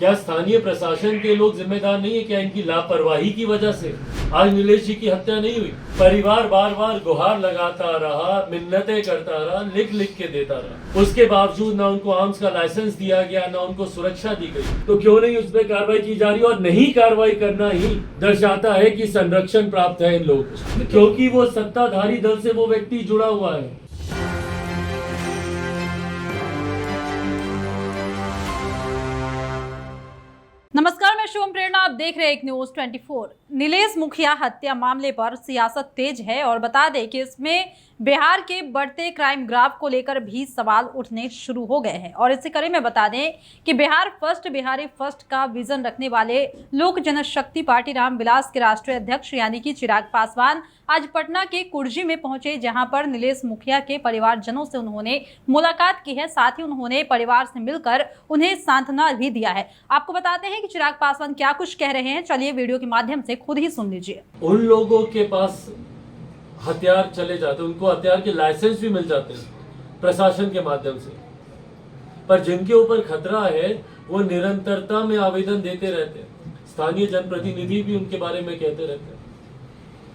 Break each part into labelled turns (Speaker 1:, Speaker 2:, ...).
Speaker 1: क्या स्थानीय प्रशासन के लोग जिम्मेदार नहीं है? क्या इनकी लापरवाही की वजह से आज नीलेश जी की हत्या नहीं हुई? परिवार बार बार गुहार लगाता रहा, मिन्नतें करता रहा, लिख लिख के देता रहा, उसके बावजूद ना उनको आर्म्स का लाइसेंस दिया गया, ना उनको सुरक्षा दी गई। तो क्यों नहीं उस पर कार्रवाई की जा रही? और नहीं कार्रवाई करना ही दर्शाता है कि संरक्षण प्राप्त है इन लोगों को, क्योंकि वो सत्ताधारी दल से वो व्यक्ति जुड़ा हुआ है।
Speaker 2: नमस्कार, मैं शुभम प्रेरणा, आप देख रहे हैं एक न्यूज 24। नीलेश मुखिया हत्या मामले पर सियासत तेज है और बता दें कि इसमें बिहार के बढ़ते क्राइम ग्राफ को लेकर भी सवाल उठने शुरू हो गए हैं। और इसी कड़ी में बता दें कि बिहार फर्स्ट, बिहारी फर्स्ट का विजन रखने वाले लोक जनशक्ति पार्टी रामविलास के राष्ट्रीय अध्यक्ष यानी कि चिराग पासवान आज पटना के कुर्जी में पहुंचे, जहां पर नीलेश मुखिया के परिवारजनों से उन्होंने मुलाकात की है। साथ ही उन्होंने परिवार से मिलकर उन्हें सांत्वना भी दिया है। आपको बताते हैं कि चिराग पासवान क्या कुछ कह रहे हैं, चलिए वीडियो के माध्यम से खुद ही सुन लीजिए।
Speaker 1: उन लोगों के पास हथियार चले जाते, उनको हथियार के लाइसेंस भी मिल जाते हैं प्रशासन के माध्यम से, पर जिनके ऊपर खतरा है वो निरंतरता में आवेदन देते रहते हैं। स्थानीय जनप्रतिनिधि भी उनके बारे में कहते रहते हैं,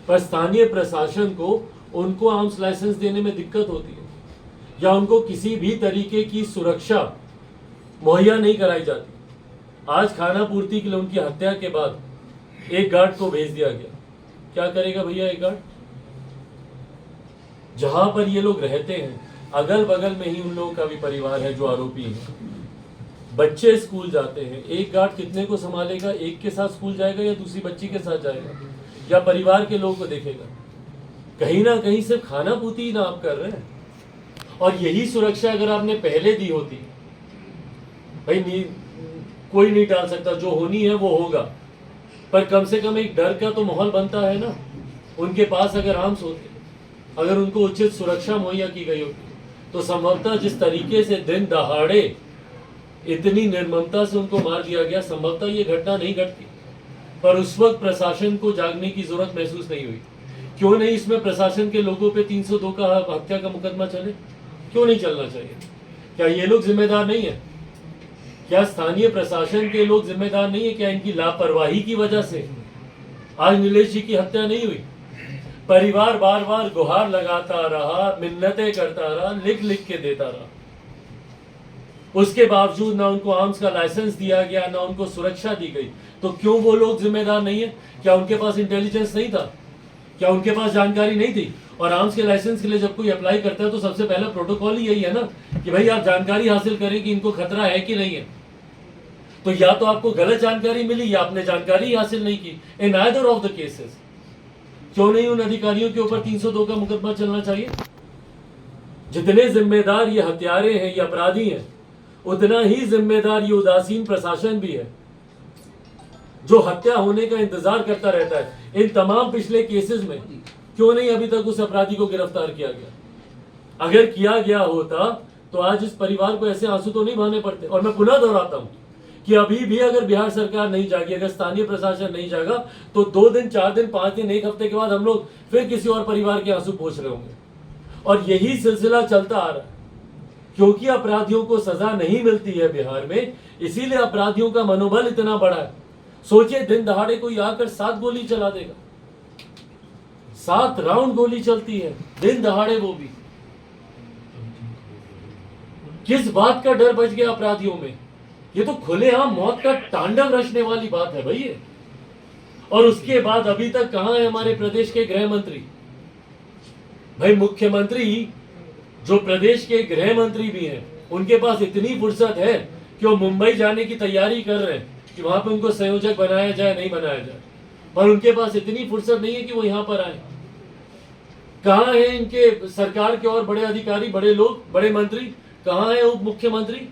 Speaker 1: पर स्थानीय प्रशासन को उनको आर्म्स लाइसेंस देने में दिक्कत होती है या उनको किसी भी तरीके की सुरक्षा मुहैया नहीं कराई जाती। आज खाना पूर्ति के लिए उनकी हत्या के बाद एक गार्ड को भेज दिया गया। क्या करेगा भैया एक गार्ड? जहां पर ये लोग रहते हैं अगल बगल में ही उन लोगों का भी परिवार है जो आरोपी है। बच्चे स्कूल जाते हैं, एक गार्ड कितने को संभालेगा? एक के साथ स्कूल जाएगा या दूसरी बच्ची के साथ जाएगा या परिवार के लोगों को देखेगा? कहीं ना कहीं सिर्फ खाना पूर्ति ही ना आप कर रहे हैं। और यही सुरक्षा अगर आपने पहले दी होती, भाई कोई नहीं टाल सकता, जो होनी है वो होगा, पर कम से कम एक डर का तो माहौल बनता है ना। उनके पास अगर आर्म्स होते, अगर उनको उचित सुरक्षा मुहैया की गई होती, तो संभवतः जिस तरीके से दिन दहाड़े इतनी निर्ममता से उनको मार दिया गया, संभवतः ये घटना नहीं घटती। पर उस वक्त प्रशासन को जागने की जरूरत महसूस नहीं हुई। क्यों नहीं इसमें प्रशासन के लोगों पे 302 का हत्या का मुकदमा चले? क्यों नहीं चलना चाहिए? क्या ये लोग जिम्मेदार नहीं है? क्या स्थानीय प्रशासन के लोग जिम्मेदार नहीं है? क्या इनकी लापरवाही की वजह से आज नीलेश जी की हत्या नहीं हुई? परिवार बार बार गुहार लगाता रहा, मिन्नतें करता रहा, लिख लिख के देता रहा, उसके बावजूद ना उनको आर्म्स का लाइसेंस दिया गया, ना उनको सुरक्षा दी गई। तो क्यों वो लोग जिम्मेदार नहीं है? क्या उनके पास इंटेलिजेंस नहीं था? क्या उनके पास जानकारी नहीं थी? और आर्म्स के लाइसेंस के लिए जब कोई अप्लाई करता है तो सबसे पहला प्रोटोकॉल ही यही है ना कि भाई आप जानकारी हासिल करें कि इनको खतरा है कि नहीं है। तो या तो आपको गलत जानकारी मिली या आपने जानकारी हासिल नहीं की। In either of the cases क्यों नहीं उन अधिकारियों के ऊपर 302 का मुकदमा चलना चाहिए? जितने जिम्मेदार ये हत्यारे हैं, ये अपराधी हैं, उतना ही जिम्मेदार ये उदासीन प्रशासन भी है जो हत्या होने का इंतजार करता रहता है। इन तमाम पिछले केसेस में क्यों नहीं अभी तक उस अपराधी को गिरफ्तार किया गया? अगर किया गया होता तो आज इस परिवार को ऐसे आंसू तो नहीं बहाने पड़ते। और मैं पुनः दोहराता हूं कि अभी भी अगर बिहार सरकार नहीं जागी, अगर स्थानीय प्रशासन नहीं जागा, तो 2 दिन, 4 दिन, 5 दिन, 1 हफ्ते के बाद हम लोग फिर किसी और परिवार के आंसू पोंछ रहे होंगे। और यही सिलसिला चलता आ रहा है क्योंकि अपराधियों को सजा नहीं मिलती है बिहार में, इसीलिए अपराधियों का मनोबल इतना बड़ा है। सोचिए, दिन दहाड़े कोई आकर 7 गोली चला देगा, 7 राउंड गोली चलती है दिन दहाड़े, वो भी किस बात का डर बच गया अपराधियों में? ये तो खुलेआम मौत का तांडव रचने वाली बात है भाई ये। और उसके बाद अभी तक कहां है हमारे प्रदेश के गृह मंत्री? भाई मुख्यमंत्री जो प्रदेश के गृह मंत्री भी हैं, उनके पास इतनी फुर्सत है कि वो मुंबई जाने की तैयारी कर रहे हैं कि वहां पे उनको संयोजक बनाया जाए, नहीं बनाया जाए, पर उनके पास इतनी फुर्सत नहीं है कि वो यहां पर आए। कहां है इनके सरकार के और बड़े अधिकारी, बड़े लोग, बड़े मंत्री? कहां है उप मुख्यमंत्री?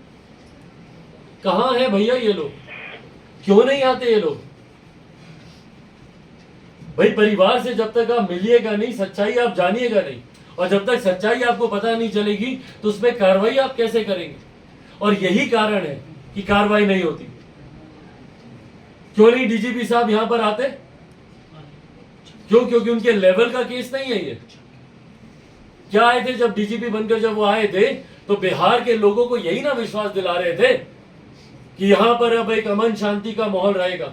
Speaker 1: कहां है भैया ये लोग? क्यों नहीं आते ये लोग? भाई परिवार से जब तक आप मिलिएगा नहीं, सच्चाई आप जानिएगा नहीं, और जब तक सच्चाई आपको पता नहीं चलेगी तो उसमें कार्रवाई आप कैसे करेंगे? और यही कारण है कि कार्रवाई नहीं होती। क्यों नहीं डीजीपी साहब यहां पर आते? क्यों? क्योंकि उनके लेवल का केस नहीं है ये। क्या आए थे जब डीजीपी बनकर, जब वो आए थे तो बिहार के लोगों को यही ना विश्वास दिला रहे थे कि यहां पर अब एक अमन शांति का माहौल रहेगा।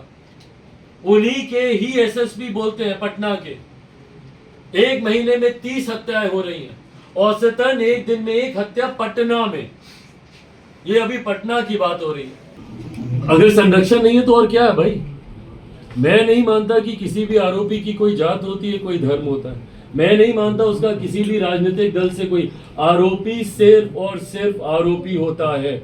Speaker 1: उन्हीं के ही एसएसपी बोलते हैं पटना के, एक महीने में 30 हत्याएं हो रही हैं, औसतन एक दिन में एक हत्या पटना में। ये अभी पटना की बात हो रही है। अगर संरक्षण नहीं है तो और क्या है भाई? मैं नहीं मानता कि किसी भी आरोपी की कोई जात होती है, कोई धर्म होता है। मैं नहीं मानता उसका किसी भी राजनीतिक दल से कोई आरोपी सिर्फ और सिर्फ आरोपी होता है।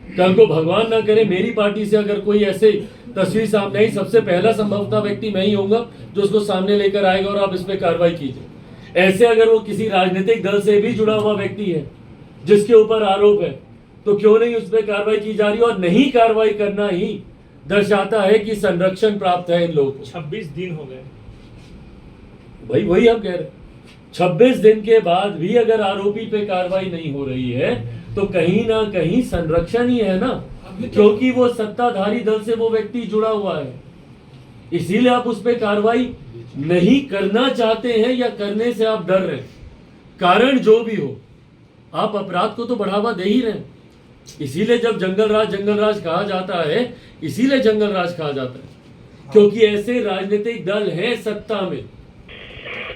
Speaker 1: कल को भगवान ना करे मेरी पार्टी से अगर कोई ऐसे तस्वीर सामने आई, सबसे पहला संभवतः व्यक्ति मैं ही होऊंगा जो उसको सामने लेकर आएगा और आप इस पे कार्रवाई कीजिए। ऐसे अगर वो किसी राजनीतिक दल से भी जुड़ा हुआ व्यक्ति है जिसके ऊपर आरोप है, तो क्यों नहीं उस पर कार्रवाई की जा रही? और नहीं कार्रवाई करना ही दर्शाता है कि संरक्षण प्राप्त है इन लोगों को।
Speaker 3: 26 दिन हो गए
Speaker 1: भाई, वही हम कह रहे हैं। 26 दिन के बाद भी अगर आरोपी पे कार्रवाई नहीं हो रही है तो कहीं ना कहीं संरक्षण ही है ना, क्योंकि वो सत्ताधारी दल से वो व्यक्ति जुड़ा हुआ है। इसीलिए आप उस पर कार्रवाई नहीं करना चाहते हैं या करने से आप डर रहे हैं। कारण जो भी हो, आप अपराध को तो बढ़ावा दे ही रहे हैं। इसीलिए जब जंगल राज कहा जाता है, इसीलिए जंगल राज कहा जाता है क्योंकि ऐसे राजनीतिक दल हैं सत्ता में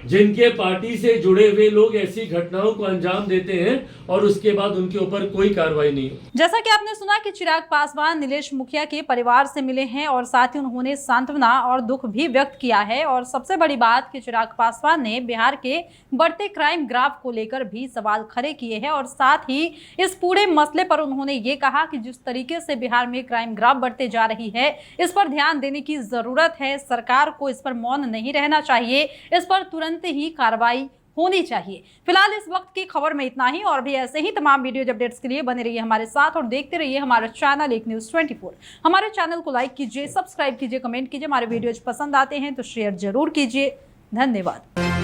Speaker 1: जिनके पार्टी से जुड़े हुए लोग ऐसी घटनाओं को अंजाम देते हैं और उसके बाद उनके ऊपर कोई कार्रवाई नहीं हो।
Speaker 2: जैसा कि आपने सुना कि चिराग पासवान नीलेश मुखिया के परिवार से मिले हैं और साथ ही उन्होंने सांत्वना और दुख भी व्यक्त किया है। और सबसे बड़ी बात कि चिराग पासवान ने बिहार के बढ़ते क्राइम ग्राफ को लेकर भी सवाल खड़े किए हैं और साथ ही इस पूरे मसले पर उन्होंने ये कहा कि जिस तरीके से बिहार में क्राइम ग्राफ बढ़ते जा रही है, इस पर ध्यान देने की जरूरत है। सरकार को इस पर मौन नहीं रहना चाहिए, इस पर तुरंत ही कार्रवाई होनी चाहिए। फिलहाल इस वक्त की खबर में इतना ही, और भी ऐसे ही तमाम वीडियो अपडेट्स के लिए बने रहिए हमारे साथ और देखते रहिए हमारा चैनल एक न्यूज़ 24। हमारे चैनल को लाइक कीजिए, सब्सक्राइब कीजिए, कमेंट कीजिए। हमारे वीडियोज पसंद आते हैं तो शेयर जरूर कीजिए। धन्यवाद।